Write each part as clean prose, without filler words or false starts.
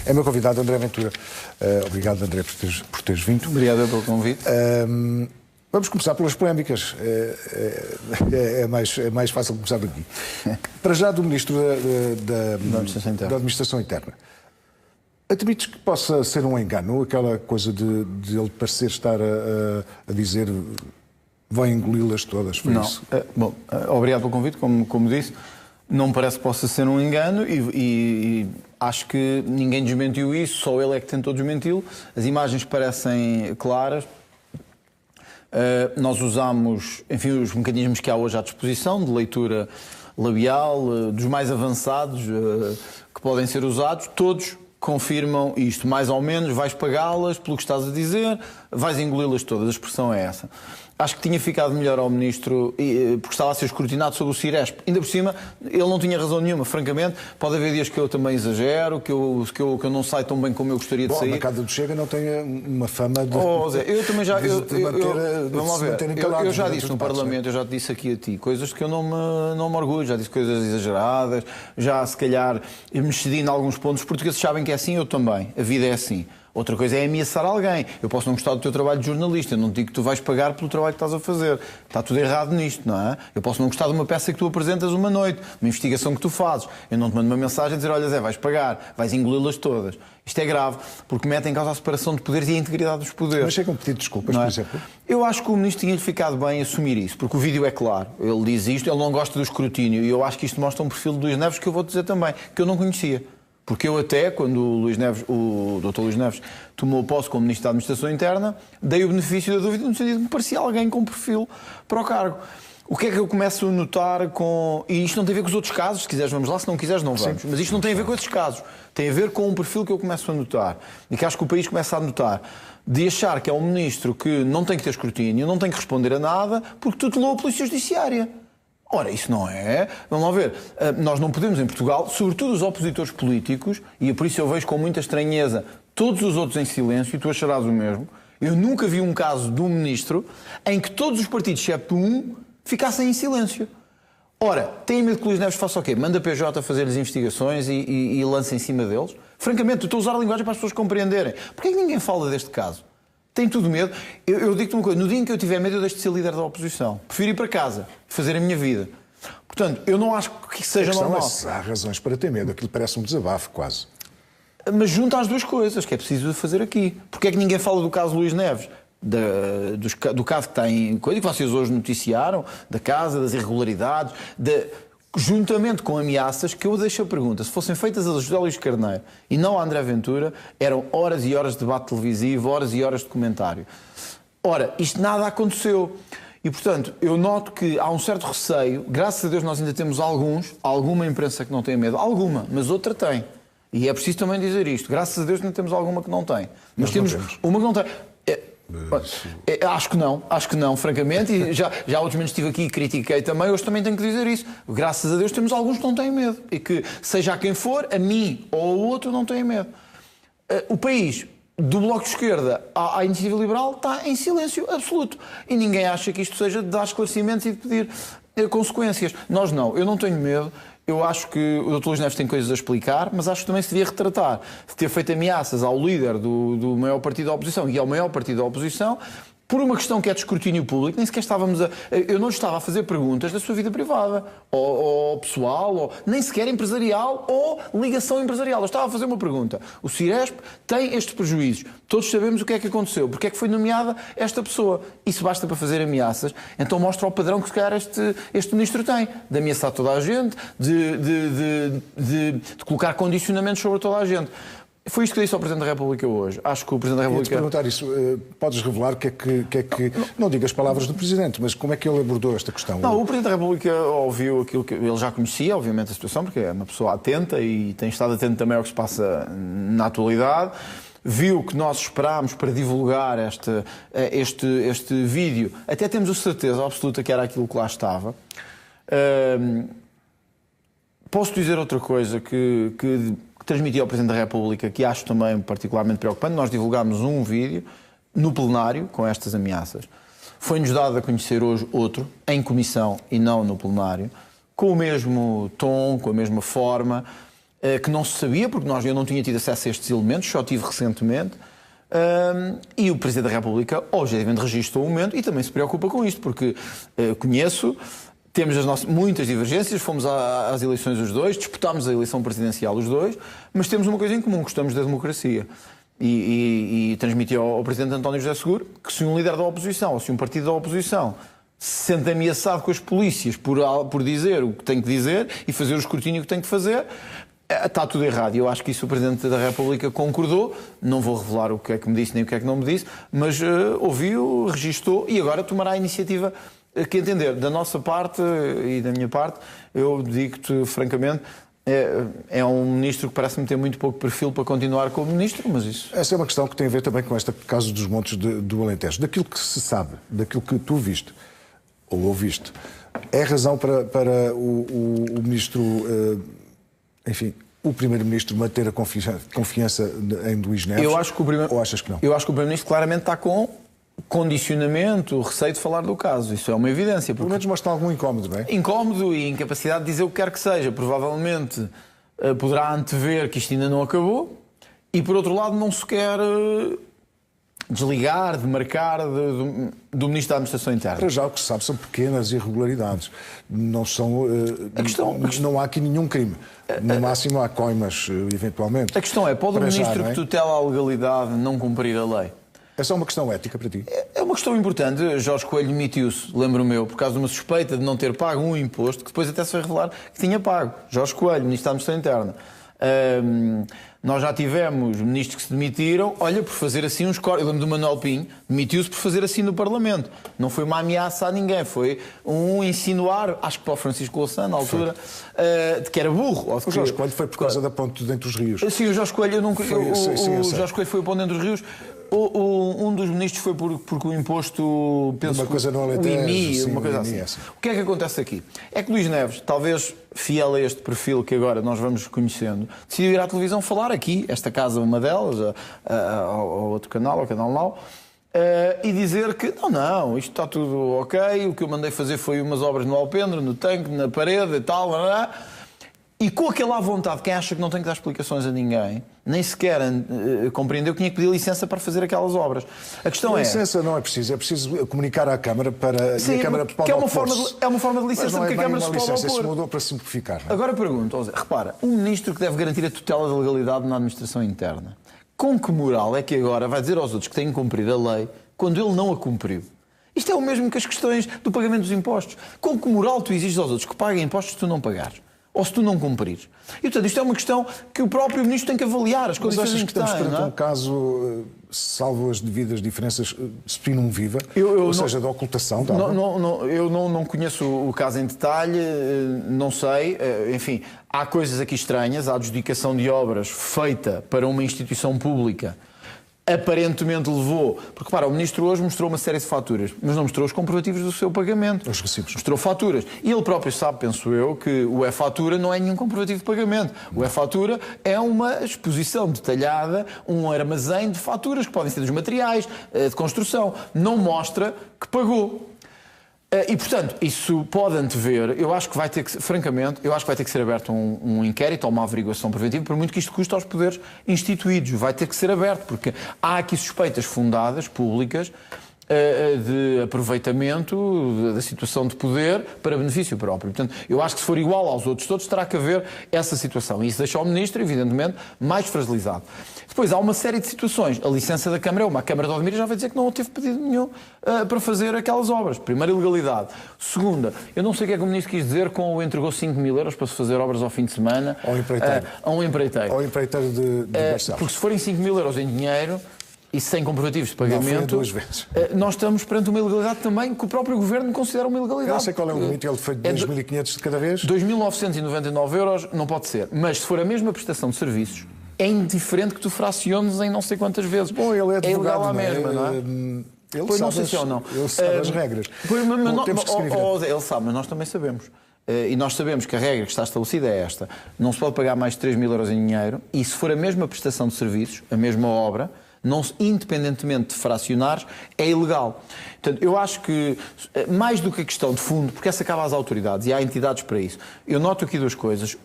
É meu convidado André Ventura. Obrigado, André, por teres vindo. Obrigado pelo convite. Vamos começar pelas polémicas. É mais fácil começar daqui. Para já, do Ministro da Administração Interna. Admites que possa ser um engano, aquela coisa de ele parecer estar a dizer vai engoli-las todas? Foi não. Isso? Bom, obrigado pelo convite, como disse. Não me parece que possa ser um engano e acho que ninguém desmentiu isso, só ele é que tentou desmenti-lo. As imagens parecem claras. Nós usamos, enfim, os mecanismos que há hoje à disposição, de leitura labial, dos mais avançados que podem ser usados, todos confirmam isto, mais ou menos, vais pagá-las pelo que estás a dizer, vais engoli-las todas, a expressão é essa. Acho que tinha ficado melhor ao Ministro, porque estava a ser escrutinado sobre o Ciresp. Ainda por cima, ele não tinha razão nenhuma, francamente. Pode haver dias que eu também exagero, que eu não saio tão bem como eu gostaria de sair. A bancada do Chega não tem uma fama de... Zé, eu também já... Vamos ver, eu já disse no Parlamento, eu já te disse aqui a ti, coisas que eu não me orgulho, já disse coisas exageradas, já se calhar me excedi em alguns pontos. Os portugueses sabem que é assim, eu também. A vida é assim. Outra coisa é ameaçar alguém. Eu posso não gostar do teu trabalho de jornalista, eu não te digo que tu vais pagar pelo trabalho que estás a fazer. Está tudo errado nisto, não é? Eu posso não gostar de uma peça que tu apresentas uma noite, uma investigação que tu fazes. Eu não te mando uma mensagem a dizer, olha Zé, vais pagar, vais engoli-las todas. Isto é grave, porque mete em causa a separação de poderes e a integridade dos poderes. Mas chegam a pedir desculpas, por exemplo? Eu acho que o Ministro tinha-lhe ficado bem assumir isso, porque o vídeo é claro. Ele diz isto, ele não gosta do escrutínio. E eu acho que isto mostra um perfil de Luís Neves que eu vou dizer também, que eu não conhecia. Porque eu até, quando o Dr. Luís Neves tomou posse como Ministro da Administração Interna, dei o benefício da dúvida no sentido de que me parecia alguém com perfil para o cargo. O que é que eu começo a notar com... E isto não tem a ver com os outros casos, se quiseres vamos lá, se não quiseres não vamos. Sim. Mas isto não tem a ver com esses casos. Tem a ver com um perfil que eu começo a notar. E que acho que o país começa a notar. De achar que é um Ministro que não tem que ter escrutínio, não tem que responder a nada, porque tutelou a Polícia Judiciária. Ora, isso não é... Vamos lá ver. Nós não podemos, em Portugal, sobretudo os opositores políticos, e por isso eu vejo com muita estranheza todos os outros em silêncio, e tu acharás o mesmo. Eu nunca vi um caso de um ministro em que todos os partidos, exceto um, ficassem em silêncio. Ora, tem medo que o Luís Neves faça o quê? Manda a PJ fazer as investigações e lance em cima deles? Francamente, eu estou a usar a linguagem para as pessoas compreenderem. Porquê é que ninguém fala deste caso? Tem tudo medo. Eu digo-te uma coisa, no dia em que eu tiver medo eu deixo de ser líder da oposição. Prefiro ir para casa, fazer a minha vida. Portanto, eu não acho que seja normal. Há razões para ter medo, aquilo parece um desabafo quase. Mas junta as duas coisas, que é preciso fazer aqui. Porquê é que ninguém fala do caso Luís Neves? Do caso que está em coisa que vocês hoje noticiaram, da casa, das irregularidades, juntamente com ameaças, que eu deixo a pergunta, se fossem feitas a José Luís Carneiro e não a André Ventura, eram horas e horas de debate televisivo, horas e horas de comentário. Ora, isto nada aconteceu. E, portanto, eu noto que há um certo receio, graças a Deus nós ainda temos alguma imprensa que não tem medo, alguma, mas outra tem. E é preciso também dizer isto, graças a Deus ainda temos alguma que não tem. Mas temos uma que não tem. Acho que não, francamente, e já outros momentos estive aqui e critiquei também, hoje também tenho que dizer isso. Graças a Deus temos alguns que não têm medo, e que, seja a quem for, a mim ou ao outro, não têm medo. O país, do Bloco de Esquerda à Iniciativa Liberal, está em silêncio absoluto, e ninguém acha que isto seja de dar esclarecimentos e de pedir consequências. Nós não, eu não tenho medo. Eu acho que o Dr. Luís Neves tem coisas a explicar, mas acho que também se devia retratar de ter feito ameaças ao líder do maior partido da oposição e ao maior partido da oposição por uma questão que é de escrutínio público. Nem sequer eu não estava a fazer perguntas da sua vida privada, ou pessoal, ou nem sequer empresarial, ou ligação empresarial. Eu estava a fazer uma pergunta. O Ciresp tem estes prejuízos. Todos sabemos o que é que aconteceu. Porque é que foi nomeada esta pessoa? Isso basta para fazer ameaças. Então mostra o padrão que se calhar este ministro tem. De ameaçar toda a gente, de colocar condicionamentos sobre toda a gente. Foi isto que disse ao Presidente da República hoje. Acho que o Presidente da República... perguntar isso. Podes revelar o que é que... Não digo as palavras do Presidente, mas como é que ele abordou esta questão? Não, o Presidente da República ouviu aquilo que... Ele já conhecia, obviamente, a situação, porque é uma pessoa atenta e tem estado atento também ao que se passa na atualidade. Viu que nós esperámos para divulgar este vídeo. Até temos a certeza absoluta que era aquilo que lá estava. Posso dizer outra coisa que transmiti ao Presidente da República, que acho também particularmente preocupante. Nós divulgámos um vídeo no plenário com estas ameaças. Foi-nos dado a conhecer hoje outro, em comissão e não no plenário, com o mesmo tom, com a mesma forma. que não se sabia, porque eu não tinha tido acesso a estes elementos, só tive recentemente. E o Presidente da República objetivamente registrou o momento e também se preocupa com isto, porque conheço, temos muitas divergências, fomos às eleições os dois, disputámos a eleição presidencial os dois, mas temos uma coisa em comum, gostamos da democracia. E transmiti ao Presidente António José Seguro que se um líder da oposição ou se um partido da oposição se sente ameaçado com as polícias por dizer o que tem que dizer e fazer o escrutínio que tem que fazer, está tudo errado. E eu acho que isso o Presidente da República concordou. Não vou revelar o que é que me disse nem o que é que não me disse, mas ouviu, registou e agora tomará a iniciativa que entender. Da nossa parte e da minha parte, eu digo-te francamente, é um ministro que parece-me ter muito pouco perfil para continuar como ministro, mas isso... Essa é uma questão que tem a ver também com este caso dos montes do Alentejo. Daquilo que se sabe, daquilo que tu viste ou ouviste, é razão para o ministro... enfim, o Primeiro-Ministro manter a confiança em Luís Neves? Ou achas que não? Eu acho que o Primeiro-Ministro claramente está com condicionamento, receio de falar do caso. Isso é uma evidência. Pelo menos mostra algum incómodo, não é? Incómodo e incapacidade de dizer o que quer que seja. Provavelmente poderá antever que isto ainda não acabou e, por outro lado, não se quer desligar, demarcar do Ministro da Administração Interna. Para já o que se sabe são pequenas irregularidades. Não são... não há aqui nenhum crime. No máximo há coimas, eventualmente. A questão é, pode o Ministro que tutela a legalidade não cumprir a lei? É só uma questão ética para ti? É uma questão importante. Jorge Coelho demitiu-se, lembro-me eu, por causa de uma suspeita de não ter pago um imposto, que depois até se foi revelar que tinha pago. Jorge Coelho, Ministro da Administração Interna. Nós já tivemos ministros que se demitiram, olha, por fazer assim uns cortes. Eu lembro do Manuel Pinho, demitiu-se por fazer assim no Parlamento. Não foi uma ameaça a ninguém, foi um insinuar, acho que para o Francisco Louçã, na altura, de que era burro. O Jorge Coelho foi por causa da ponte dentro dos rios. Sim, o Jorge Coelho, Jorge Coelho foi a ponte dentro dos rios. Um dos ministros foi porque o imposto, penso, uma coisa não o IMI, uma coisa assim. O que é que acontece aqui? É que Luís Neves, talvez fiel a este perfil que agora nós vamos conhecendo, decidiu ir à televisão falar aqui, esta casa uma delas, ao outro canal, ao Canal Now, e dizer que não, isto está tudo ok, o que eu mandei fazer foi umas obras no alpendre, no tanque, na parede e tal, e com aquela vontade, quem acha que não tem que dar explicações a ninguém, nem sequer compreendeu que tinha que pedir licença para fazer aquelas obras. A questão licença não é preciso comunicar à Câmara para... Sim, e a Câmara pode é uma forma de licença, porque a Câmara se pode opor. Licença, se mudou para simplificar. Não é? Agora pergunto, repara, um ministro que deve garantir a tutela da legalidade na administração interna, com que moral é que agora vai dizer aos outros que têm que cumprir a lei quando ele não a cumpriu? Isto é o mesmo que as questões do pagamento dos impostos. Com que moral tu exiges aos outros que paguem impostos se tu não pagares? Ou se tu não cumprires. E, portanto, isto é uma questão que o próprio Ministro tem que avaliar. As condições em que estamos perante um caso, salvo as devidas diferenças, spinum viva, ou seja, da ocultação? Eu não conheço o caso em detalhe, não sei. Enfim, há coisas aqui estranhas. Há adjudicação de obras feita para uma instituição pública. Aparentemente levou... Porque, repara, o Ministro hoje mostrou uma série de faturas, mas não mostrou os comprovativos do seu pagamento. Os recibos. Mostrou faturas. E ele próprio sabe, penso eu, que o e-fatura não é nenhum comprovativo de pagamento. O e-fatura é uma exposição detalhada, um armazém de faturas, que podem ser dos materiais, de construção. Não mostra que pagou. E, portanto, isso pode antever, eu acho que vai ter que, francamente, eu acho que vai ter que ser aberto um inquérito ou uma averiguação preventiva, por muito que isto custe aos poderes instituídos. Vai ter que ser aberto, porque há aqui suspeitas fundadas, públicas, de aproveitamento da situação de poder para benefício próprio. Portanto, eu acho que se for igual aos outros todos, terá que haver essa situação. E isso deixa o Ministro, evidentemente, mais fragilizado. Depois, há uma série de situações. A licença da Câmara, a Câmara de Odmira já vai dizer que não teve pedido nenhum para fazer aquelas obras. Primeira, ilegalidade. Segunda, eu não sei o que é que o Ministro quis dizer com o entregou 5 mil euros para se fazer obras ao fim de semana. Ao empreiteiro. A um empreiteiro. Ao empreiteiro de Barcelos. Porque se forem 5 mil euros em dinheiro... e sem comprovativos de pagamento, duas vezes. Nós estamos perante uma ilegalidade também que o próprio Governo considera uma ilegalidade. Eu não sei qual é o limite, ele foi de 2.500 de cada vez? 2.999 euros não pode ser, mas se for a mesma prestação de serviços, é indiferente que tu fraciones em não sei quantas vezes. Bom, ele é advogado, ilegal à mesma, não é? Ele pois sabe não sei se é ou não. Ele sabe as regras. Ele sabe, mas nós também sabemos. E nós sabemos que a regra que está estabelecida é esta. Não se pode pagar mais de 3 mil euros em dinheiro e se for a mesma prestação de serviços, a mesma obra, independentemente de fracionares, é ilegal. Portanto, eu acho que, mais do que a questão de fundo, porque essa acaba às autoridades e há entidades para isso, eu noto aqui duas coisas.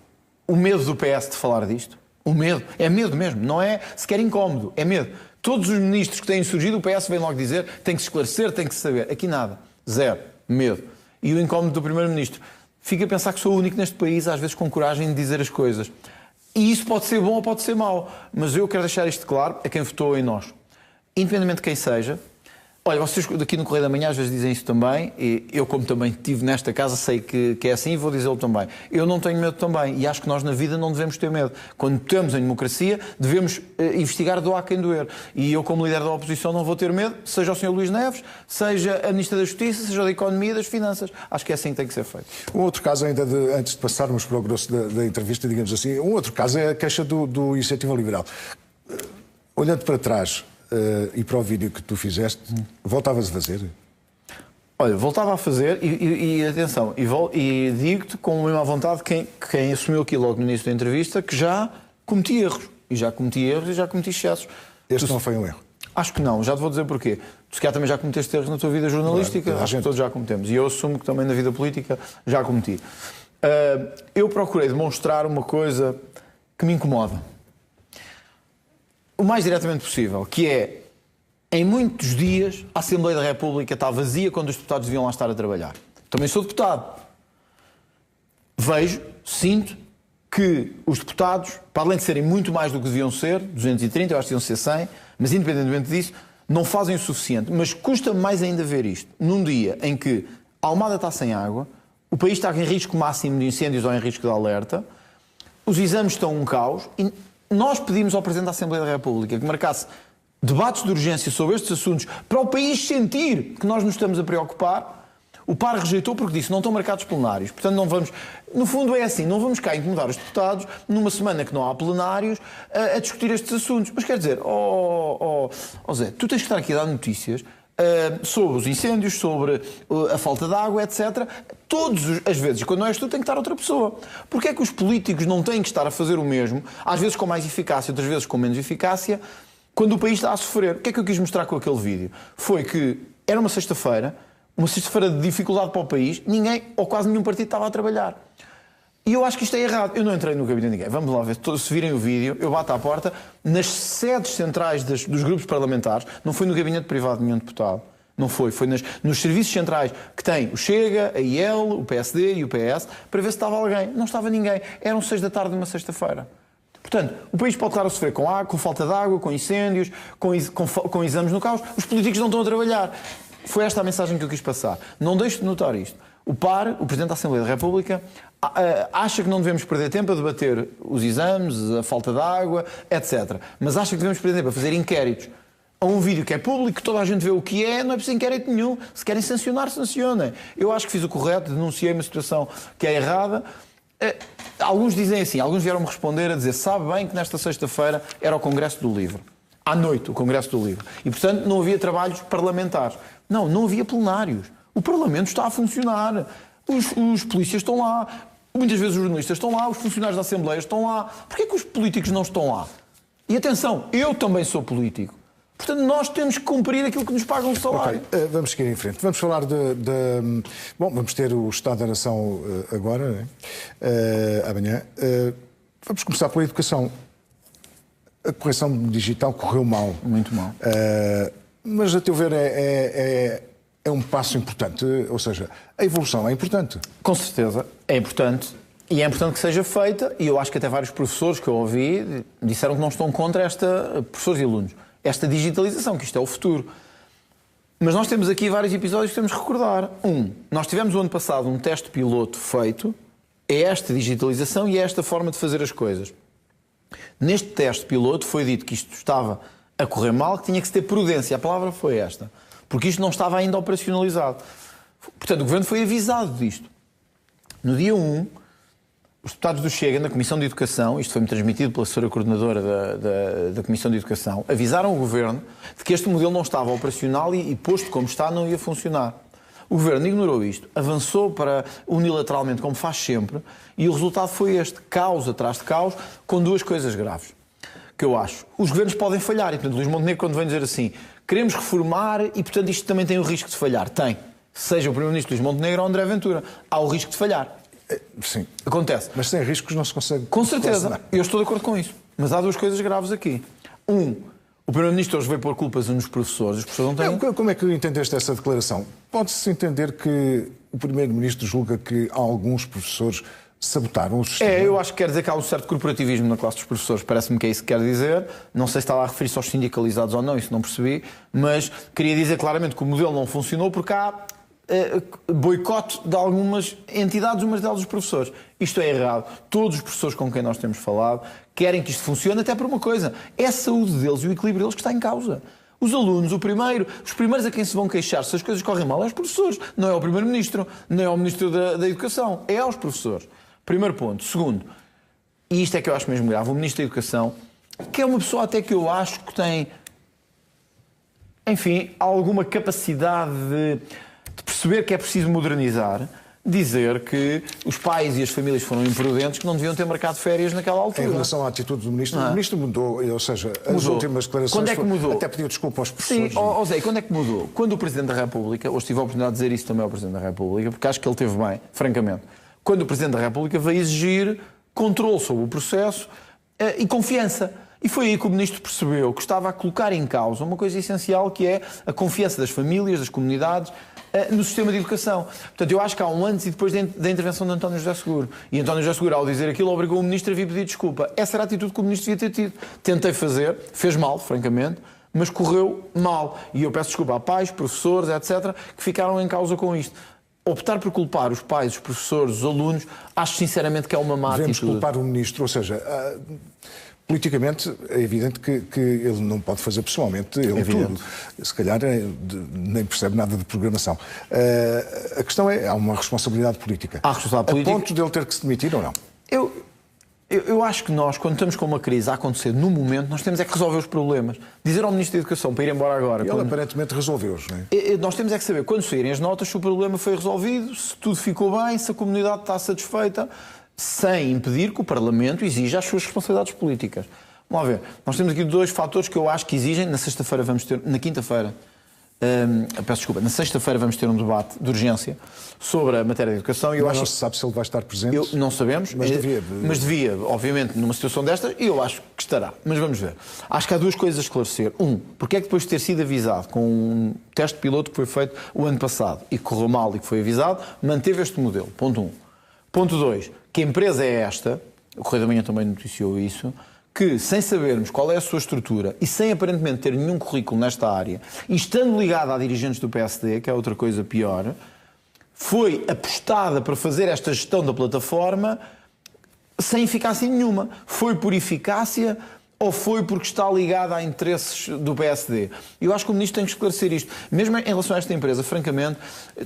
o medo do PS de falar disto. O medo. É medo mesmo. Não é sequer incómodo. É medo. Todos os ministros que têm surgido, o PS vem logo dizer tem que se esclarecer, tem que se saber. Aqui nada. Zero. Medo. E o incómodo do Primeiro-Ministro. Fica a pensar que sou o único neste país, às vezes com coragem de dizer as coisas. E isso pode ser bom ou pode ser mau. Mas eu quero deixar isto claro a quem votou em nós. Independentemente de quem seja. Olha, vocês aqui no Correio da Manhã às vezes dizem isso também, e eu, como também estive nesta casa, sei que é assim e vou dizê-lo também. Eu não tenho medo também, e acho que nós na vida não devemos ter medo. Quando estamos em democracia, devemos investigar doar quem doer. E eu, como líder da oposição, não vou ter medo, seja o Sr. Luís Neves, seja a Ministra da Justiça, seja da Economia e das Finanças. Acho que é assim que tem que ser feito. Um outro caso, ainda antes de passarmos para o grosso da entrevista, digamos assim, um outro caso é a queixa do Iniciativa Liberal. Olhando para trás, e para o vídeo que tu fizeste, voltavas a fazer? Olha, voltava a fazer e atenção, e digo-te com a mesma vontade quem assumiu aqui logo no início da entrevista que já cometi erros. E já cometi excessos. Este não foi um erro? Acho que não, já te vou dizer porquê. Tu se calhar também já cometeste erros na tua vida jornalística, acho que todos já cometemos. E eu assumo que também na vida política já cometi. Eu procurei demonstrar uma coisa que me incomoda. O mais diretamente possível, que é, em muitos dias, a Assembleia da República está vazia quando os deputados deviam lá estar a trabalhar. Também sou deputado. Vejo, sinto, que os deputados, para além de serem muito mais do que deviam ser, 230, eu acho que deviam ser 100, mas independentemente disso, não fazem o suficiente. Mas custa-me mais ainda ver isto, num dia em que a Almada está sem água, o país está em risco máximo de incêndios ou em risco de alerta, os exames estão um caos e nós pedimos ao Presidente da Assembleia da República que marcasse debates de urgência sobre estes assuntos para o país sentir que nós nos estamos a preocupar. O PAR rejeitou porque disse não estão marcados plenários. Portanto, não vamos... No fundo é assim, não vamos cá incomodar os deputados numa semana que não há plenários a discutir estes assuntos. Mas quer dizer, Zé, tu tens que estar aqui a dar notícias sobre os incêndios, sobre a falta de água, etc. Todas as vezes, quando não és tu, tem que estar outra pessoa. Porquê é que os políticos não têm que estar a fazer o mesmo, às vezes com mais eficácia, outras vezes com menos eficácia, quando o país está a sofrer? O que é que eu quis mostrar com aquele vídeo? Foi que era uma sexta-feira de dificuldade para o país, ninguém, ou quase nenhum partido estava a trabalhar. E eu acho que isto é errado. Eu não entrei no gabinete de ninguém. Vamos lá ver. Se virem o vídeo, eu bato à porta. Nas sedes centrais dos grupos parlamentares, não foi no gabinete privado de nenhum deputado. Não foi. Foi nos serviços centrais que tem o Chega, a IEL, o PSD e o PS, para ver se estava alguém. Não estava ninguém. Eram 6 da tarde de uma sexta-feira. Portanto, o país pode estar a sofrer com água, com falta de água, com incêndios, com exames no caos. Os políticos não estão a trabalhar. Foi esta a mensagem que eu quis passar. Não deixe de notar isto. O PAR, o Presidente da Assembleia da República, acha que não devemos perder tempo a debater os exames, a falta de água, etc. Mas acha que devemos perder tempo a fazer inquéritos a um vídeo que é público, que toda a gente vê o que é, não é preciso inquérito nenhum. Se querem sancionar, sancionem. Eu acho que fiz o correto, denunciei uma situação que é errada. Alguns dizem assim, alguns vieram-me responder a dizer, sabe bem que nesta sexta-feira era o Congresso do Livro. À noite, o Congresso do Livro. E, portanto, não havia trabalhos parlamentares. Não havia plenários. O Parlamento está a funcionar. Os polícias estão lá. Muitas vezes os jornalistas estão lá. Os funcionários da Assembleia estão lá. Porquê é que os políticos não estão lá? E atenção, eu também sou político. Portanto, nós temos que cumprir aquilo que nos pagam o salário. Okay. Vamos seguir em frente. Vamos falar Bom, vamos ter o Estado da Nação agora, né? Amanhã. Vamos começar pela educação. A correção digital correu mal. Muito mal. Mas, a teu ver, é um passo importante? Ou seja, a evolução é importante? Com certeza, é importante. E é importante que seja feita. E eu acho que até vários professores que eu ouvi disseram que não estão contra professores e alunos, esta digitalização, que isto é o futuro. Mas nós temos aqui vários episódios que temos que recordar. Nós tivemos o ano passado um teste piloto feito. É esta digitalização e é esta forma de fazer as coisas. Neste teste piloto foi dito que isto estava a correr mal, que tinha que se ter prudência. A palavra foi esta. Porque isto não estava ainda operacionalizado. Portanto, o Governo foi avisado disto. No dia 1, os deputados do Chega, na Comissão de Educação, isto foi-me transmitido pela assessora coordenadora da Comissão de Educação, avisaram o Governo de que este modelo não estava operacional e posto como está, não ia funcionar. O Governo ignorou isto, avançou para unilateralmente, como faz sempre, e o resultado foi este, caos atrás de caos, com duas coisas graves, que eu acho. Os governos podem falhar, e portanto Luís Montenegro, quando vem dizer assim, queremos reformar e portanto isto também tem o risco de falhar. Tem. Seja o Primeiro-Ministro Luís Montenegro ou André Ventura. Há o risco de falhar. Sim. Acontece. Mas sem riscos não se consegue... Com certeza. Eu estou de acordo com isso. Mas há duas coisas graves aqui. O Primeiro-Ministro hoje veio pôr culpas nos professores. Os professores não têm... Como é que entendeste essa declaração? Pode-se entender que o Primeiro-Ministro julga que alguns professores sabotaram o sistema? Eu acho que quer dizer que há um certo corporativismo na classe dos professores. Parece-me que é isso que quer dizer. Não sei se está lá a referir-se aos sindicalizados ou não, isso não percebi. Mas queria dizer claramente que o modelo não funcionou porque há boicote de algumas entidades, umas delas os professores. Isto é errado. Todos os professores com quem nós temos falado querem que isto funcione, até por uma coisa. É a saúde deles e o equilíbrio deles que está em causa. Os alunos, os primeiros a quem se vão queixar se as coisas correm mal é os professores. Não é o Primeiro-Ministro, não é o Ministro da Educação. É aos professores. Primeiro ponto. Segundo, e isto é que eu acho mesmo grave, o Ministro da Educação, que é uma pessoa até que eu acho que tem, enfim, alguma capacidade de perceber que é preciso modernizar, dizer que os pais e as famílias foram imprudentes, que não deviam ter marcado férias naquela altura. Em relação à atitude do Ministro, o Ministro mudou, ou seja, as últimas declarações... Quando é que mudou? Até pediu desculpa aos professores. Sim, Zé, quando é que mudou? Quando o Presidente da República, hoje tive a oportunidade de dizer isso também ao Presidente da República, porque acho que ele teve bem, francamente, quando o Presidente da República veio exigir controle sobre o processo e confiança. E foi aí que o Ministro percebeu que estava a colocar em causa uma coisa essencial, que é a confiança das famílias, das comunidades, no sistema de educação. Portanto, eu acho que há um antes e depois da intervenção de António José Seguro. E António José Seguro, ao dizer aquilo, obrigou o Ministro a vir pedir desculpa. Essa era a atitude que o Ministro devia ter tido. Tentei fazer, fez mal, francamente, mas correu mal. E eu peço desculpa a pais, professores, etc., que ficaram em causa com isto. Optar por culpar os pais, os professores, os alunos, acho sinceramente que é uma má atitude. Devemos culpar o Ministro, ou seja... Politicamente, é evidente que ele não pode fazer pessoalmente ele tudo. Se calhar nem percebe nada de programação. A questão é, há uma responsabilidade política. Há responsabilidade política. A ponto dele ter que se demitir ou não? Eu acho que nós, quando estamos com uma crise a acontecer no momento, nós temos é que resolver os problemas. Dizer ao Ministro da Educação para ir embora agora... Ele aparentemente resolveu-os, não é? Nós temos é que saber, quando saírem as notas, se o problema foi resolvido, se tudo ficou bem, se a comunidade está satisfeita... sem impedir que o Parlamento exija as suas responsabilidades políticas. Vamos lá ver. Nós temos aqui dois fatores que eu acho que exigem. Na sexta-feira vamos ter... Na quinta-feira... peço desculpa. Na sexta-feira vamos ter um debate de urgência sobre a matéria de educação. Mas não se sabe se ele vai estar presente? Não sabemos. Mas devia. Mas devia, obviamente, numa situação desta, e eu acho que estará. Mas vamos ver. Acho que há duas coisas a esclarecer. Porque é que depois de ter sido avisado com um teste piloto que foi feito o ano passado e que correu mal e que foi avisado, manteve este modelo. Ponto 1. Ponto 2. Que a empresa é esta, o Correio da Manhã também noticiou isso, que sem sabermos qual é a sua estrutura e sem aparentemente ter nenhum currículo nesta área, e estando ligada a dirigentes do PSD, que é outra coisa pior, foi apostada para fazer esta gestão da plataforma sem eficácia nenhuma. Foi por eficácia ou foi porque está ligada a interesses do PSD? Eu acho que o Ministro tem que esclarecer isto. Mesmo em relação a esta empresa, francamente,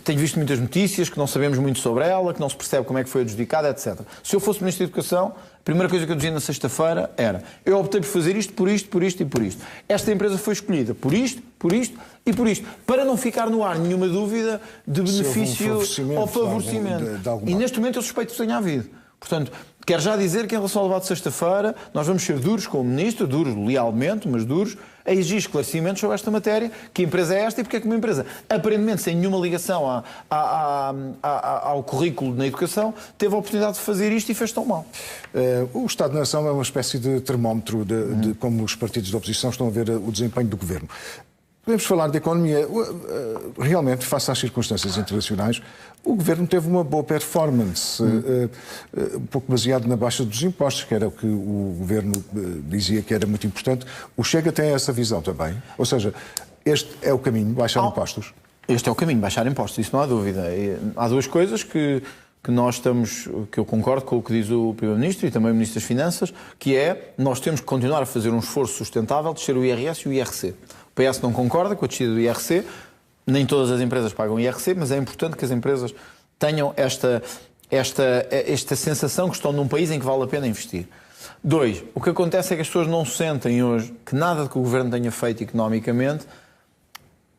tenho visto muitas notícias que não sabemos muito sobre ela, que não se percebe como é que foi adjudicada, etc. Se eu fosse Ministro da Educação, a primeira coisa que eu dizia na sexta-feira era: eu optei por fazer isto, por isto, por isto e por isto. Esta empresa foi escolhida por isto, por isto e por isto. Para não ficar no ar nenhuma dúvida de benefício ou favorecimento. E neste momento eu suspeito que tenha havido. Portanto, quero já dizer que em relação ao debate de sexta-feira, nós vamos ser duros com o Ministro, duros lealmente, mas duros, a exigir esclarecimentos sobre esta matéria, que empresa é esta e porque é que uma empresa, aparentemente sem nenhuma ligação ao currículo na educação, teve a oportunidade de fazer isto e fez tão mal. O Estado-nação é uma espécie de termómetro de como os partidos da oposição estão a ver o desempenho do governo. Podemos falar de economia. Realmente, face às circunstâncias internacionais, o Governo teve uma boa performance, um pouco baseado na baixa dos impostos, que era o que o Governo dizia que era muito importante. O Chega tem essa visão também. Ou seja, este é o caminho, baixar impostos. Este é o caminho, baixar impostos, isso não há dúvida. Há duas coisas que eu concordo com o que diz o Primeiro-Ministro e também o Ministro das Finanças, que é, nós temos que continuar a fazer um esforço sustentável de descer o IRS e o IRC. O PS não concorda com a descida do IRC, nem todas as empresas pagam IRC, mas é importante que as empresas tenham esta sensação que estão num país em que vale a pena investir. 2, o que acontece é que as pessoas não sentem hoje que nada que o Governo tenha feito economicamente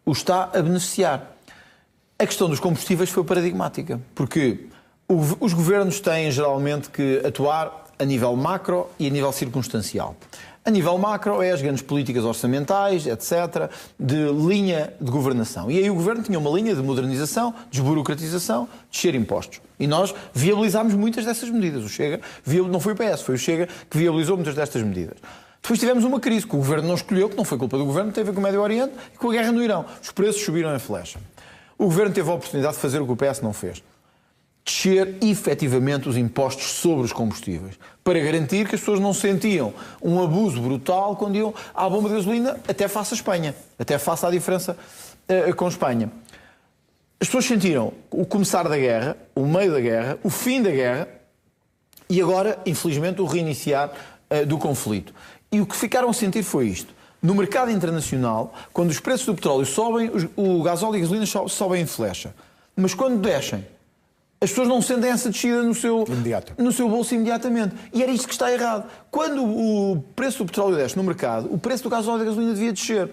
o está a beneficiar. A questão dos combustíveis foi paradigmática, porque os governos têm geralmente que atuar a nível macro e a nível circunstancial. A nível macro, é as grandes políticas orçamentais, etc., de linha de governação. E aí o Governo tinha uma linha de modernização, desburocratização, descer impostos. E nós viabilizámos muitas dessas medidas. O Chega, não foi o PS, foi o Chega que viabilizou muitas destas medidas. Depois tivemos uma crise que o Governo não escolheu, que não foi culpa do Governo, teve a ver com o Médio Oriente e com a guerra no Irão. Os preços subiram em flecha. O Governo teve a oportunidade de fazer o que o PS não fez. Descer efetivamente os impostos sobre os combustíveis, para garantir que as pessoas não sentiam um abuso brutal quando iam à bomba de gasolina, até face à Espanha, até face à diferença com Espanha. As pessoas sentiram o começar da guerra, o meio da guerra, o fim da guerra e agora, infelizmente, o reiniciar do conflito. E o que ficaram a sentir foi isto. No mercado internacional, quando os preços do petróleo sobem, o gasóleo e a gasolina sobem em flecha. Mas quando descem, as pessoas não sentem essa descida no seu bolso imediatamente. E era isto que está errado. Quando o preço do petróleo desce no mercado, o preço do gasóleo e da gasolina devia descer.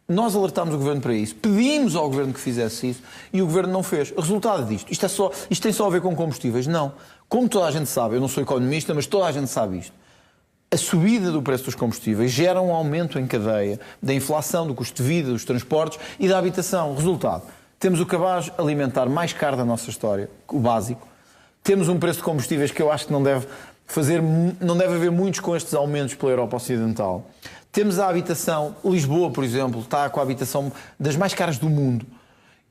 Nós alertámos o Governo para isso, pedimos ao Governo que fizesse isso e o Governo não fez. O resultado disto, isto tem só a ver com combustíveis? Não. Como toda a gente sabe, eu não sou economista, mas toda a gente sabe isto. A subida do preço dos combustíveis gera um aumento em cadeia da inflação, do custo de vida, dos transportes e da habitação. Resultado, temos o cabaz alimentar mais caro da nossa história, o básico. Temos um preço de combustíveis que eu acho que não deve haver muitos com estes aumentos pela Europa Ocidental. Temos a habitação, Lisboa, por exemplo, está com a habitação das mais caras do mundo.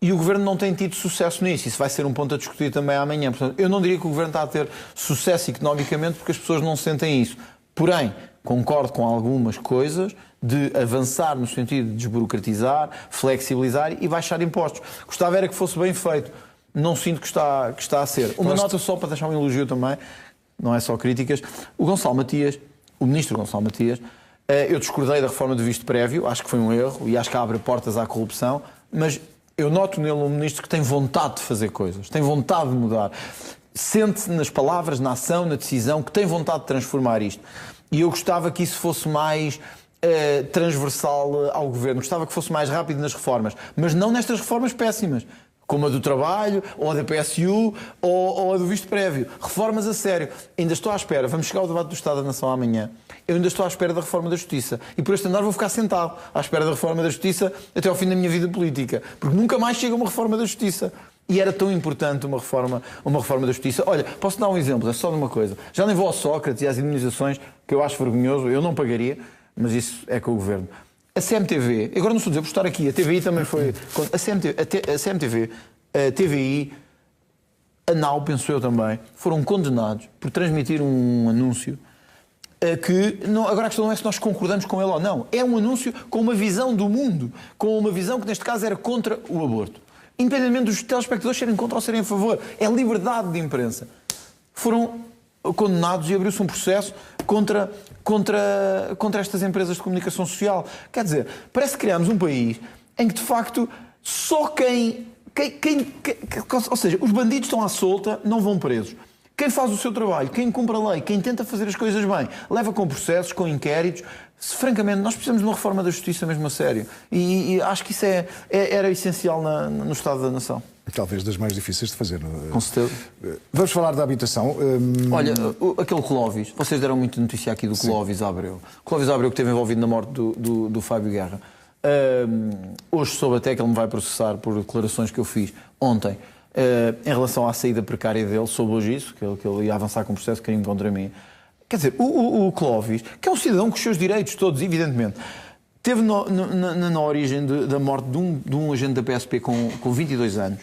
E o Governo não tem tido sucesso nisso. Isso vai ser um ponto a discutir também amanhã. Portanto, eu não diria que o Governo está a ter sucesso economicamente porque as pessoas não sentem isso. Porém, concordo com algumas coisas de avançar no sentido de desburocratizar, flexibilizar e baixar impostos. Gostava era que fosse bem feito. Não sinto que está a ser. Uma nota só para deixar um elogio também, não é só críticas. O Gonçalo Matias, o Ministro Gonçalo Matias, eu discordei da reforma do visto prévio, acho que foi um erro e acho que abre portas à corrupção, mas eu noto nele um Ministro que tem vontade de fazer coisas, tem vontade de mudar. Sente nas palavras, na ação, na decisão, que tem vontade de transformar isto. E eu gostava que isso fosse mais transversal ao Governo. Gostava que fosse mais rápido nas reformas. Mas não nestas reformas péssimas, como a do trabalho, ou a da PSU, ou a do visto prévio. Reformas a sério. Ainda estou à espera. Vamos chegar ao debate do Estado da Nação amanhã. Eu ainda estou à espera da reforma da Justiça. E por este andar vou ficar sentado à espera da reforma da Justiça até ao fim da minha vida política. Porque nunca mais chega uma reforma da Justiça. E era tão importante uma reforma da Justiça. Olha, posso dar um exemplo, é só de uma coisa. Já nem vou ao Sócrates e às indemnizações, que eu acho vergonhoso, eu não pagaria, mas isso é com o Governo. A CMTV, agora não estou a dizer, vou estar aqui, a TVI também foi... A CMTV, a TVI, a NAU, penso eu também, foram condenados por transmitir um anúncio que, não, agora a questão não é se nós concordamos com ele ou não, é um anúncio com uma visão do mundo, com uma visão que neste caso era contra o aborto. Independentemente dos telespectadores serem contra ou serem a favor. É liberdade de imprensa. Foram condenados e abriu-se um processo contra estas empresas de comunicação social. Quer dizer, parece que criámos um país em que, de facto, só ou seja, os bandidos estão à solta, não vão presos. Quem faz o seu trabalho, quem cumpre a lei, quem tenta fazer as coisas bem, leva com processos, com inquéritos. Francamente, nós precisamos de uma reforma da Justiça mesmo a sério. E acho que isso era essencial no Estado da Nação. Talvez das mais difíceis de fazer. Com certeza. Vamos falar da habitação. Olha, aquele Clóvis, vocês deram muita notícia aqui do Clóvis Abreu. Clóvis Abreu que esteve envolvido na morte do Fábio Guerra. Hoje soube até que ele me vai processar por declarações que eu fiz ontem. Em relação à saída precária dele, soube hoje isso, que ele ia avançar com um processo de crime contra mim. Quer dizer, o Clóvis, que é um cidadão com os seus direitos todos, evidentemente, teve na origem da morte de um agente da PSP com 22 anos,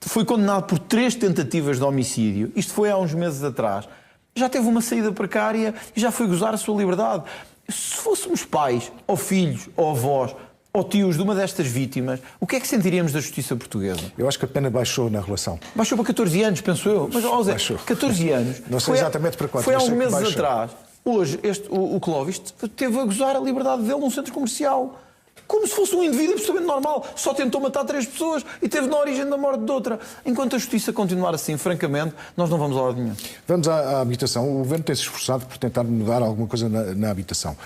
foi condenado por 3 tentativas de homicídio, isto foi há uns meses atrás, já teve uma saída precária e já foi gozar a sua liberdade. Se fôssemos pais, ou filhos, ou avós, ou tios de uma destas vítimas, o que é que sentiríamos da justiça portuguesa? Eu acho que a pena baixou na relação. Baixou para 14 anos, penso eu. Mas, Zé, baixou. 14 anos. Não sei exatamente para quanto. Foi há uns meses atrás. Hoje, o Clóvis teve a gozar a liberdade dele num centro comercial. Como se fosse um indivíduo absolutamente normal. Só tentou matar 3 pessoas e teve na origem da morte de outra. Enquanto a justiça continuar assim, francamente, nós não vamos a lado nenhum. Vamos à habitação. O Governo tem-se esforçado por tentar mudar alguma coisa na habitação.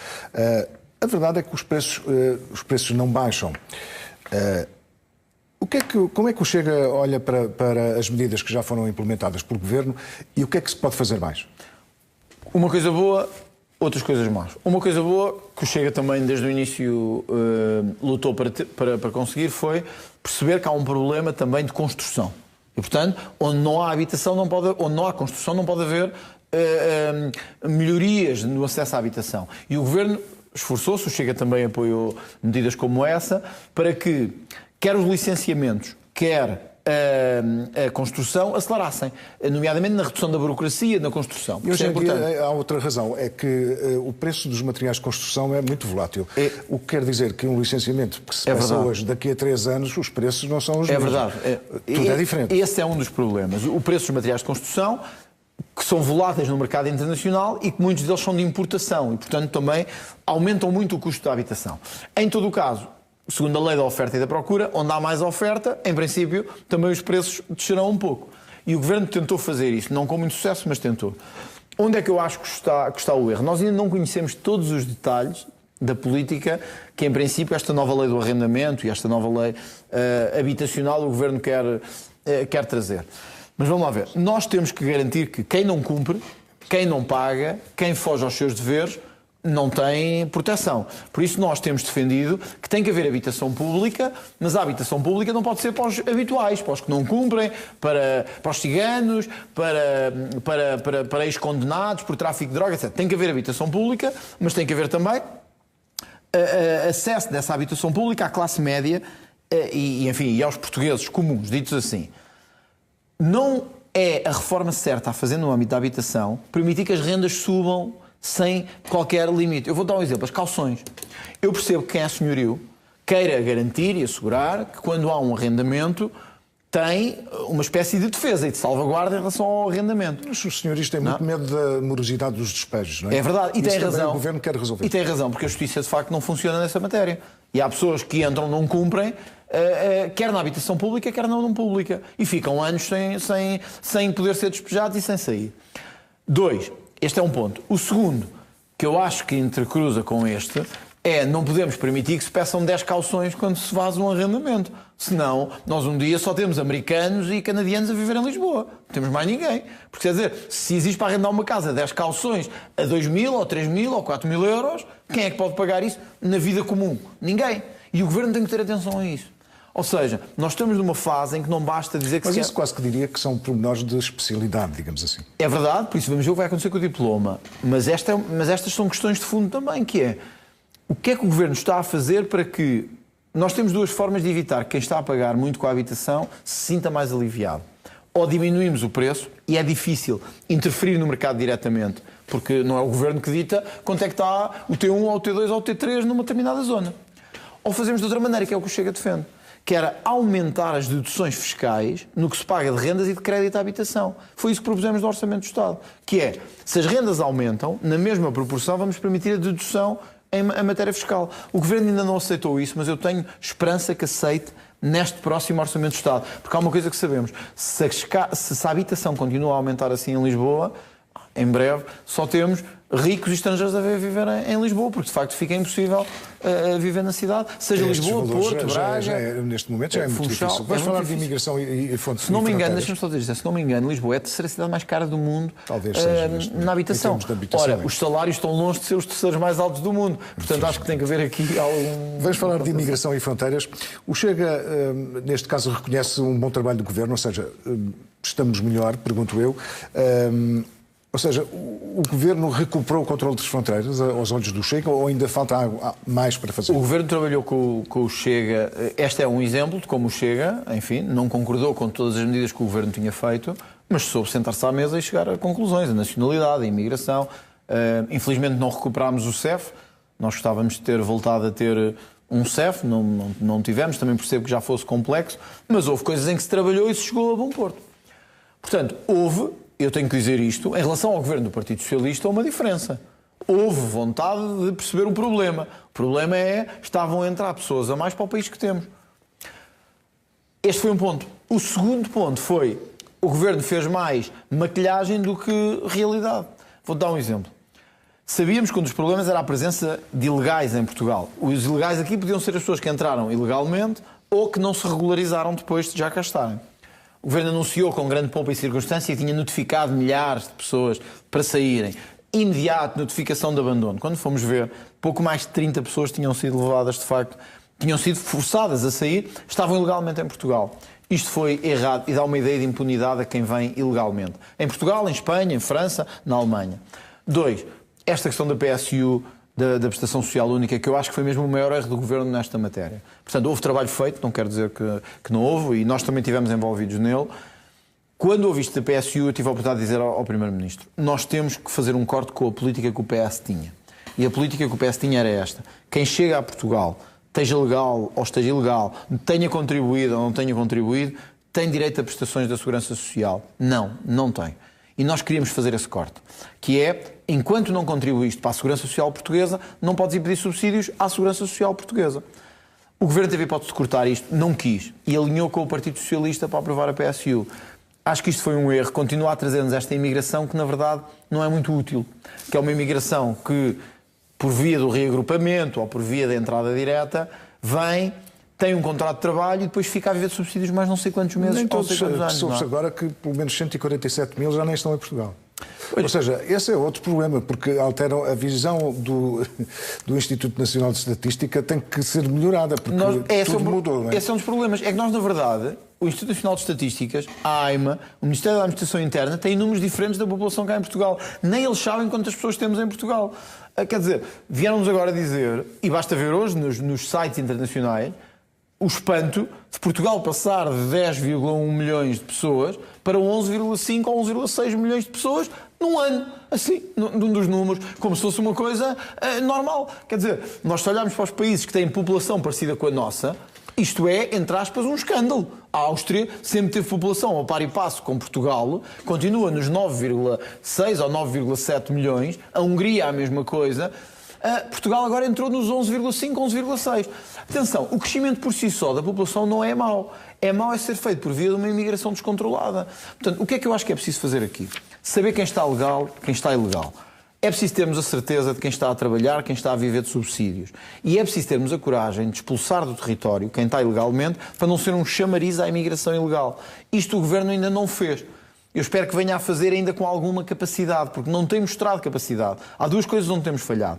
A verdade é que os preços não baixam. Como é que o Chega olha para as medidas que já foram implementadas pelo Governo e o que é que se pode fazer mais? Uma coisa boa outras coisas más. Uma coisa boa, que o Chega também desde o início lutou para conseguir, foi perceber que há um problema também de construção. E, portanto, onde não há habitação, onde não há construção, não pode haver melhorias no acesso à habitação. E o Governo esforçou-se, o Chega também apoiou medidas como essa, para que quer os licenciamentos, quer a construção acelerassem, nomeadamente na redução da burocracia na construção. E hoje em dia há outra razão, é que o preço dos materiais de construção é muito volátil. O que quer dizer que um licenciamento que se passa hoje, daqui a 3 anos, os preços não são os mesmos. É verdade. Tudo é diferente. Esse é um dos problemas. O preço dos materiais de construção, que são voláteis no mercado internacional e que muitos deles são de importação e, portanto, também aumentam muito o custo da habitação. Em todo o caso, segundo a lei da oferta e da procura, onde há mais oferta, em princípio, também os preços descerão um pouco. E o Governo tentou fazer isso, não com muito sucesso, mas tentou. Onde é que eu acho que está o erro? Nós ainda não conhecemos todos os detalhes da política que, em princípio, esta nova lei do arrendamento e esta nova lei habitacional o Governo quer trazer. Mas vamos lá ver. Nós temos que garantir que quem não cumpre, quem não paga, quem foge aos seus deveres, não tem proteção. Por isso nós temos defendido que tem que haver habitação pública, mas a habitação pública não pode ser para os habituais, para os que não cumprem, para os ciganos, para ex-condenados por tráfico de drogas, etc. Tem que haver habitação pública, mas tem que haver também acesso dessa habitação pública à classe média e aos portugueses comuns, ditos assim. Não é a reforma certa a fazer no âmbito da habitação permitir que as rendas subam sem qualquer limite. Eu vou dar um exemplo, as calções. Eu percebo que quem é senhorio queira garantir e assegurar que quando há um arrendamento tem uma espécie de defesa e de salvaguarda em relação ao arrendamento. Mas os senhores têm muito medo da morosidade dos despejos, não é? É verdade, e tem razão. O Governo quer resolver. E tem razão, porque a justiça de facto não funciona nessa matéria. E há pessoas que entram, não cumprem, quer na habitação pública, quer na não pública. E ficam anos sem poder ser despejados e sem sair. 2. Este é um ponto. O segundo, que eu acho que intercruza com este, é não podemos permitir que se peçam 10 calções quando se faz um arrendamento. Senão, nós um dia só temos americanos e canadianos a viver em Lisboa. Não temos mais ninguém. Porque, quer dizer, se existe para arrendar uma casa 10 calções a 2.000 ou 3.000 ou 4.000 euros, quem é que pode pagar isso na vida comum? Ninguém. E o Governo tem que ter atenção a isso. Ou seja, nós estamos numa fase em que não basta dizer que... Mas isso quase que diria que são pormenores de especialidade, digamos assim. É verdade, por isso vamos ver o que vai acontecer com o diploma. Mas estas são questões de fundo também, que é o que é que o Governo está a fazer para que... Nós temos 2 formas de evitar que quem está a pagar muito com a habitação se sinta mais aliviado. Ou diminuímos o preço, e é difícil interferir no mercado diretamente, porque não é o Governo que dita quanto é que está o T1 ou o T2 ou o T3 numa determinada zona. Ou fazemos de outra maneira, que é o que o Chega defende, que era aumentar as deduções fiscais no que se paga de rendas e de crédito à habitação. Foi isso que propusemos no Orçamento do Estado. Que é, se as rendas aumentam, na mesma proporção vamos permitir a dedução em matéria fiscal. O Governo ainda não aceitou isso, mas eu tenho esperança que aceite neste próximo Orçamento do Estado. Porque há uma coisa que sabemos, se a habitação continua a aumentar assim em Lisboa, em breve só temos ricos e estrangeiros a viver em Lisboa, porque de facto fica impossível viver na cidade, seja Lisboa, Porto, Braga... Neste momento já é muito difícil. Vais falar de imigração e fontes. Se não me engano, deixa-me só dizer, se não me engano, Lisboa é a terceira cidade mais cara do mundo. Talvez seja, na habitação. Ora, os salários estão longe de ser os terceiros mais altos do mundo. Portanto, acho que tem que haver aqui algum... Vamos falar de imigração e fronteiras. O Chega, neste caso, reconhece um bom trabalho do Governo, ou seja, estamos melhor, pergunto eu. Ou seja, o Governo recuperou o controle das fronteiras aos olhos do Chega ou ainda falta mais para fazer? O Governo trabalhou com o Chega. Este é um exemplo de como o Chega, enfim, não concordou com todas as medidas que o Governo tinha feito, mas soube sentar-se à mesa e chegar a conclusões. A nacionalidade, a imigração. Infelizmente não recuperámos o CEF. Nós gostávamos de ter voltado a ter um CEF, não tivemos. Também percebo que já fosse complexo, mas houve coisas em que se trabalhou e se chegou a bom porto. Portanto, eu tenho que dizer isto, em relação ao Governo do Partido Socialista, há uma diferença. Houve vontade de perceber o problema. O problema é que estavam a entrar pessoas a mais para o país que temos. Este foi um ponto. O segundo ponto foi, o Governo fez mais maquilhagem do que realidade. Vou dar um exemplo. Sabíamos que um dos problemas era a presença de ilegais em Portugal. Os ilegais aqui podiam ser as pessoas que entraram ilegalmente ou que não se regularizaram depois de já cá estarem. O Governo anunciou com grande pompa e circunstância que tinha notificado milhares de pessoas para saírem. imediato, notificação de abandono. Quando fomos ver, pouco mais de 30 pessoas tinham sido levadas, de facto, tinham sido forçadas a sair, estavam ilegalmente em Portugal. Isto foi errado e dá uma ideia de impunidade a quem vem ilegalmente. Em Portugal, em Espanha, em França, na Alemanha. 2. Esta questão da PSU, da prestação social única, que eu acho que foi mesmo o maior erro do Governo nesta matéria. Portanto, houve trabalho feito, não quero dizer que não houve, e nós também estivemos envolvidos nele. Quando houve isto da PSU, eu tive a oportunidade de dizer ao Primeiro-Ministro: nós temos que fazer um corte com a política que o PS tinha. E a política que o PS tinha era esta: quem chega a Portugal, esteja legal ou esteja ilegal, tenha contribuído ou não tenha contribuído, tem direito a prestações da Segurança Social. Não, não tem. E nós queríamos fazer esse corte, que é, enquanto não contribuíste para a Segurança Social portuguesa, não podes ir pedir subsídios à Segurança Social portuguesa. O Governo teve a hipótese de cortar isto, não quis, e alinhou com o Partido Socialista para aprovar a PSU. Acho que isto foi um erro, continua a trazer-nos esta imigração que, na verdade, não é muito útil, que é uma imigração que, por via do reagrupamento ou por via da entrada direta, vem, tem um contrato de trabalho e depois fica a viver de subsídios mais não sei quantos meses. Nem todos, soube-se agora que pelo menos 147 mil já nem estão em Portugal. Pois. Ou seja, esse é outro problema, porque alteram a visão do Instituto Nacional de Estatística, tem que ser melhorada, porque tudo mudou. Não é? Esse é um dos problemas. É que nós, na verdade, o Instituto Nacional de Estatísticas, a AIMA, o Ministério da Administração Interna, têm números diferentes da população cá em Portugal. Nem eles sabem quantas pessoas temos em Portugal. Quer dizer, vieram-nos agora dizer, e basta ver hoje nos sites internacionais, o espanto de Portugal passar de 10,1 milhões de pessoas para 11,5 ou 11,6 milhões de pessoas num ano, assim, num dos números, como se fosse uma coisa normal. Quer dizer, nós se olharmos para os países que têm população parecida com a nossa, isto é, entre aspas, um escândalo. A Áustria sempre teve população ao par e passo com Portugal, continua nos 9,6 ou 9,7 milhões, a Hungria a mesma coisa. Portugal agora entrou nos 11,5, 11,6. Atenção, o crescimento por si só da população não é mau. É mau é ser feito por via de uma imigração descontrolada. Portanto, o que é que eu acho que é preciso fazer aqui? Saber quem está legal, quem está ilegal. É preciso termos a certeza de quem está a trabalhar, quem está a viver de subsídios. E é preciso termos a coragem de expulsar do território quem está ilegalmente para não ser um chamariz à imigração ilegal. Isto o Governo ainda não fez. Eu espero que venha a fazer ainda com alguma capacidade, porque não tem mostrado capacidade. Há duas coisas onde temos falhado.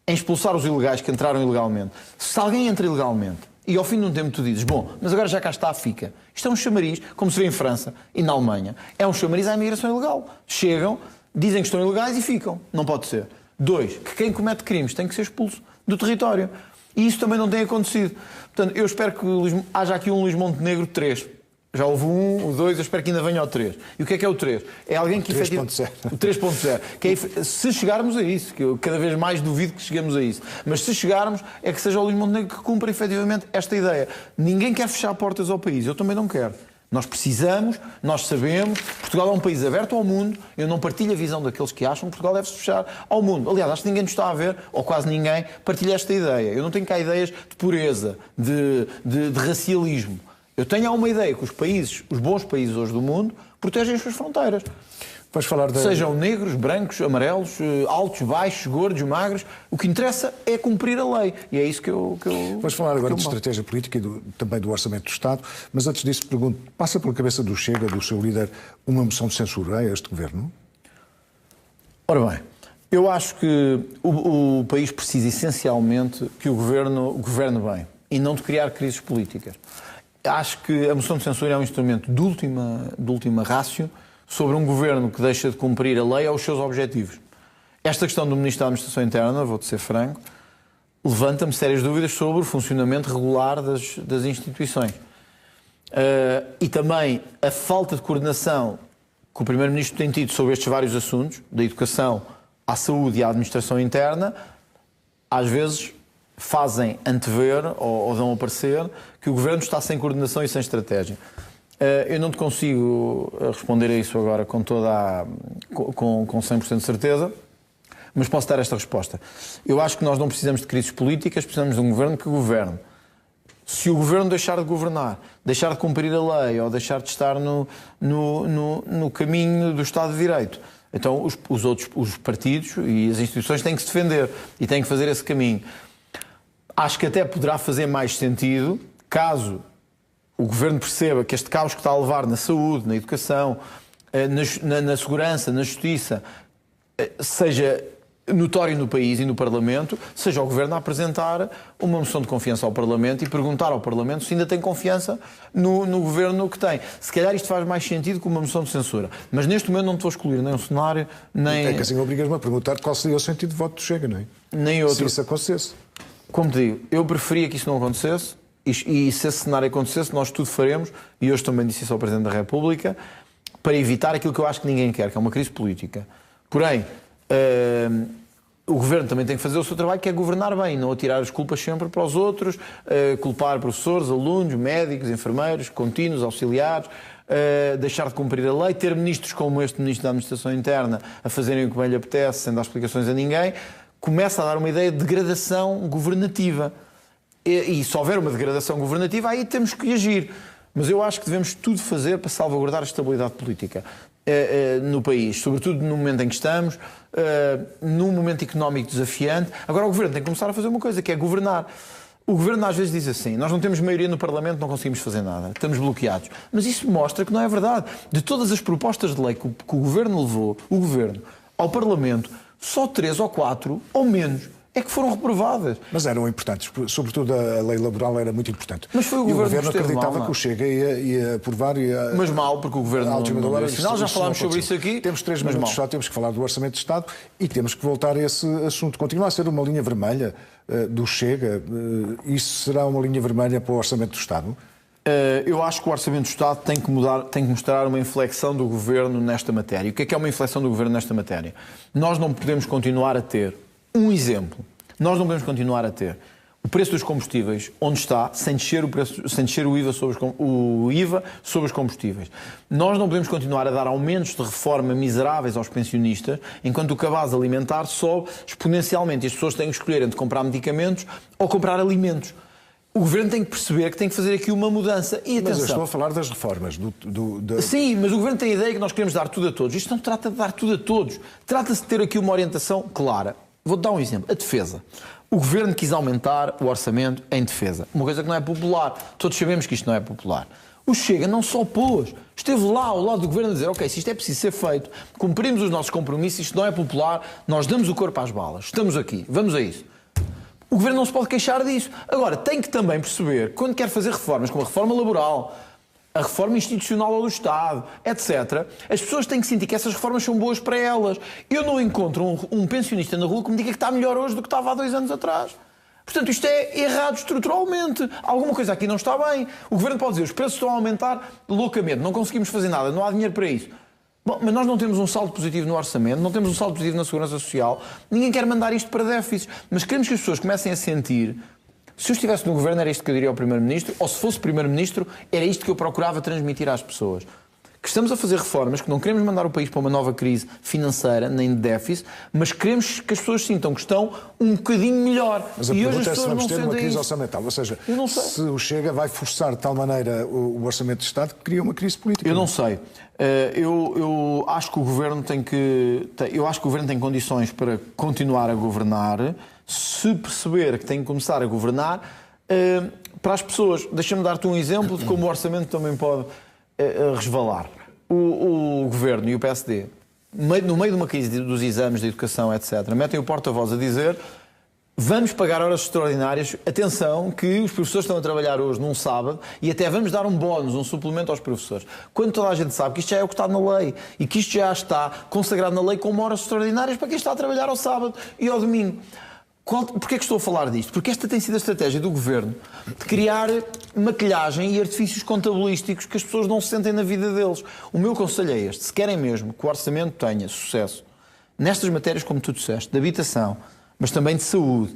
Em expulsar os ilegais que entraram ilegalmente. Se alguém entra ilegalmente e ao fim de um tempo tu dizes, bom, mas agora já cá está, fica. Isto é um chamariz, como se vê em França e na Alemanha. É um chamariz à imigração ilegal. Chegam, dizem que estão ilegais e ficam. Não pode ser. 2, que quem comete crimes tem que ser expulso do território. E isso também não tem acontecido. Portanto, eu espero que haja aqui um Luís Montenegro 3. Já houve o 2, eu espero que ainda venha o 3. E o que é o 3? É alguém que efetivamente... O 3.0. Se chegarmos a isso, que eu cada vez mais duvido que cheguemos a isso, mas se chegarmos, é que seja o Luís Montenegro que cumpra efetivamente esta ideia. Ninguém quer fechar portas ao país, eu também não quero. Nós precisamos, nós sabemos, Portugal é um país aberto ao mundo, eu não partilho a visão daqueles que acham que Portugal deve-se fechar ao mundo. Aliás, acho que ninguém nos está a ver, ou quase ninguém, partilha esta ideia. Eu não tenho cá ideias de pureza, de racialismo. Eu tenho uma ideia que os bons países hoje do mundo, protegem as suas fronteiras. Sejam negros, brancos, amarelos, altos, baixos, gordos, magros. O que interessa é cumprir a lei. E é isso que eu... Vamos falar agora de estratégia política e também do Orçamento do Estado. Mas antes disso, pergunto, passa pela cabeça do Chega, do seu líder, uma moção de censura a este governo? Ora bem, eu acho que o país precisa essencialmente que o governo governe bem e não de criar crises políticas. Acho que a moção de censura é um instrumento de última rácio sobre um governo que deixa de cumprir a lei aos seus objetivos. Esta questão do Ministro da Administração Interna, vou-te ser franco, levanta-me sérias dúvidas sobre o funcionamento regular das instituições. E também a falta de coordenação que o Primeiro-Ministro tem tido sobre estes vários assuntos, da educação à saúde e à administração interna, às vezes fazem antever ou dão a parecer que o Governo está sem coordenação e sem estratégia. Eu não te consigo responder a isso agora com 100% de certeza, mas posso dar esta resposta. Eu acho que nós não precisamos de crises políticas, precisamos de um Governo que governe. Se o Governo deixar de governar, deixar de cumprir a lei ou deixar de estar no caminho do Estado de Direito, então os partidos e as instituições têm que se defender e têm que fazer esse caminho. Acho que até poderá fazer mais sentido, caso o Governo perceba que este caos que está a levar na saúde, na educação, na segurança, na justiça, seja notório no país e no Parlamento, seja o Governo a apresentar uma moção de confiança ao Parlamento e perguntar ao Parlamento se ainda tem confiança no Governo que tem. Se calhar isto faz mais sentido que uma moção de censura. Mas neste momento não te vou excluir nem um cenário, nem... É que assim obrigas-me a perguntar qual seria o sentido de voto do Chega, não é? Nem outro. Se isso acontecesse. Como te digo, eu preferia que isso não acontecesse e se esse cenário acontecesse, nós tudo faremos, e hoje também disse isso ao Presidente da República, para evitar aquilo que eu acho que ninguém quer, que é uma crise política. Porém, o Governo também tem que fazer o seu trabalho, que é governar bem, não atirar as culpas sempre para os outros, culpar professores, alunos, médicos, enfermeiros, contínuos, auxiliares, deixar de cumprir a lei, ter ministros como este Ministro da Administração Interna a fazerem o que bem lhe apetece, sem dar explicações a ninguém, começa a dar uma ideia de degradação governativa. E se houver uma degradação governativa, aí temos que agir. Mas eu acho que devemos tudo fazer para salvaguardar a estabilidade política no país, sobretudo no momento em que estamos, num momento económico desafiante. Agora o Governo tem que começar a fazer uma coisa, que é governar. O Governo às vezes diz assim, nós não temos maioria no Parlamento, não conseguimos fazer nada, estamos bloqueados. Mas isso mostra que não é verdade. De todas as propostas de lei que o Governo levou, o Governo, ao Parlamento, só 3 ou 4, ou menos, é que foram reprovadas. Mas eram importantes, sobretudo a lei laboral era muito importante. Mas foi o Governo que acreditava mal, que o Chega ia aprovar... Mas mal, porque o Governo não final, já falámos sobre isso aqui. Temos 3 minutos só, temos que falar do Orçamento de Estado e temos que voltar a esse assunto. Continua a ser uma linha vermelha do Chega. Isso será uma linha vermelha para o Orçamento do Estado? Eu acho que o Orçamento do Estado tem que mostrar uma inflexão do Governo nesta matéria. O que é uma inflexão do Governo nesta matéria? Nós não podemos continuar a ter um exemplo. Nós não podemos continuar a ter o preço dos combustíveis onde está, sem descer o IVA sobre os combustíveis. Nós não podemos continuar a dar aumentos de reforma miseráveis aos pensionistas, enquanto o cabaz alimentar sobe exponencialmente. E as pessoas têm que escolher entre comprar medicamentos ou comprar alimentos. O Governo tem que perceber que tem que fazer aqui uma mudança. E atenção. Mas eu estou a falar das reformas. Sim, mas o Governo tem a ideia que nós queremos dar tudo a todos. Isto não trata de dar tudo a todos. Trata-se de ter aqui uma orientação clara. Vou-te dar um exemplo. A defesa. O Governo quis aumentar o orçamento em defesa. Uma coisa que não é popular. Todos sabemos que isto não é popular. O Chega não só opôs. Esteve lá ao lado do Governo a dizer, ok, se isto é preciso ser feito, cumprimos os nossos compromissos, isto não é popular, nós damos o corpo às balas. Estamos aqui. Vamos a isso. O Governo não se pode queixar disso. Agora, tem que também perceber, quando quer fazer reformas, como a reforma laboral, a reforma institucional do Estado, etc., as pessoas têm que sentir que essas reformas são boas para elas. Eu não encontro um pensionista na rua que me diga que está melhor hoje do que estava há 2 anos atrás. Portanto, isto é errado estruturalmente. Alguma coisa aqui não está bem. O Governo pode dizer, os preços estão a aumentar loucamente, não conseguimos fazer nada, não há dinheiro para isso. Bom, mas nós não temos um saldo positivo no orçamento, não temos um saldo positivo na segurança social, ninguém quer mandar isto para déficits, mas queremos que as pessoas comecem a sentir, se eu estivesse no Governo era isto que eu diria ao Primeiro-Ministro, ou se fosse Primeiro-Ministro era isto que eu procurava transmitir às pessoas. Que estamos a fazer reformas, que não queremos mandar o país para uma nova crise financeira, nem de déficit, mas queremos que as pessoas sintam que estão um bocadinho melhor. Mas a pergunta é se vamos ter uma crise orçamental, ou seja, se o Chega vai forçar de tal maneira o Orçamento de Estado que cria uma crise política. Eu não sei. Eu acho que o Governo tem condições para continuar a governar, se perceber que tem que começar a governar para as pessoas. Deixa-me dar-te um exemplo de como o orçamento também pode resvalar. O Governo e o PSD, no meio de uma crise dos exames de educação, etc., metem o porta-voz a dizer vamos pagar horas extraordinárias, atenção que os professores estão a trabalhar hoje num sábado e até vamos dar um bónus, um suplemento aos professores. Quando toda a gente sabe que isto já é o que está na lei e que isto já está consagrado na lei como horas extraordinárias para quem está a trabalhar ao sábado e ao domingo. Porquê é que estou a falar disto? Porque esta tem sido a estratégia do Governo de criar maquilhagem e artifícios contabilísticos que as pessoas não se sentem na vida deles. O meu conselho é este. Se querem mesmo que o orçamento tenha sucesso nestas matérias, como tu disseste, de habitação, mas também de saúde,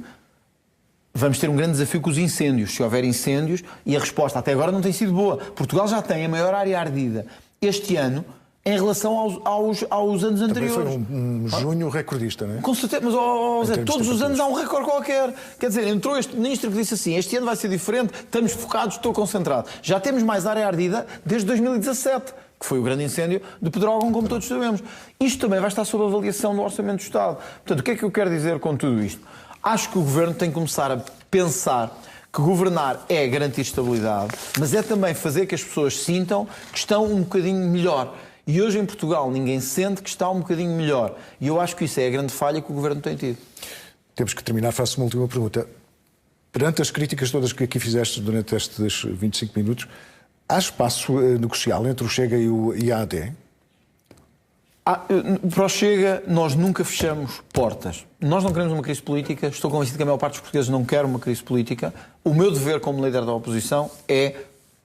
vamos ter um grande desafio com os incêndios. Se houver incêndios, e a resposta até agora não tem sido boa. Portugal já tem a maior área ardida este ano em relação aos anos anteriores. Também foi um junho recordista, não é? Com certeza, mas Zé, todos os anos há um recorde qualquer. Quer dizer, entrou este ministro que disse assim, este ano vai ser diferente, estamos focados, estou concentrado. Já temos mais área ardida desde 2017, que foi o grande incêndio de Pedrógão, como todos sabemos. Isto também vai estar sob avaliação do Orçamento do Estado. Portanto, o que é que eu quero dizer com tudo isto? Acho que o Governo tem que começar a pensar que governar é garantir estabilidade, mas é também fazer que as pessoas sintam que estão um bocadinho melhor. E hoje em Portugal ninguém sente que está um bocadinho melhor. E eu acho que isso é a grande falha que o Governo tem tido. Temos que terminar. Faço uma última pergunta. Perante as críticas todas que aqui fizeste durante estes 25 minutos, há espaço negocial entre o Chega e a AD? Para o Chega, nós nunca fechamos portas. Nós não queremos uma crise política. Estou convencido que a maior parte dos portugueses não quer uma crise política. O meu dever como líder da oposição é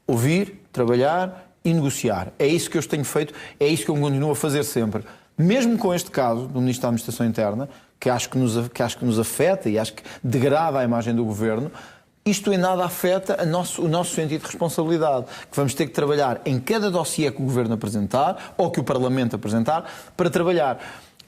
ouvir, trabalhar e negociar. É isso que eu tenho feito, é isso que eu continuo a fazer sempre. Mesmo com este caso do Ministro da Administração Interna, que acho que nos afeta e acho que degrada a imagem do Governo, isto em nada afeta o nosso sentido de responsabilidade, que vamos ter que trabalhar em cada dossiê que o Governo apresentar, ou que o Parlamento apresentar, para trabalhar.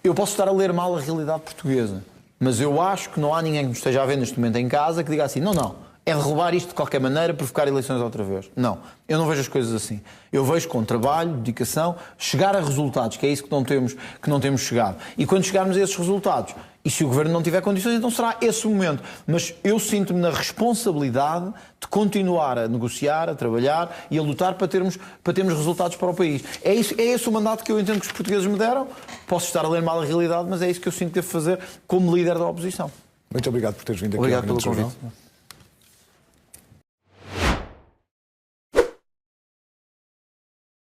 Eu posso estar a ler mal a realidade portuguesa, mas eu acho que não há ninguém que nos esteja a ver neste momento em casa que diga assim, não, é derrubar isto de qualquer maneira, provocar eleições outra vez. Não, eu não vejo as coisas assim. Eu vejo com trabalho, dedicação, chegar a resultados, que é isso que não temos chegado. E quando chegarmos a esses resultados, e se o Governo não tiver condições, então será esse o momento. Mas eu sinto-me na responsabilidade de continuar a negociar, a trabalhar e a lutar para termos resultados para o país. É esse o mandato que eu entendo que os portugueses me deram. Posso estar a ler mal a realidade, mas é isso que eu sinto que devo fazer como líder da oposição. Muito obrigado por teres vindo aqui. Obrigado pelo convite.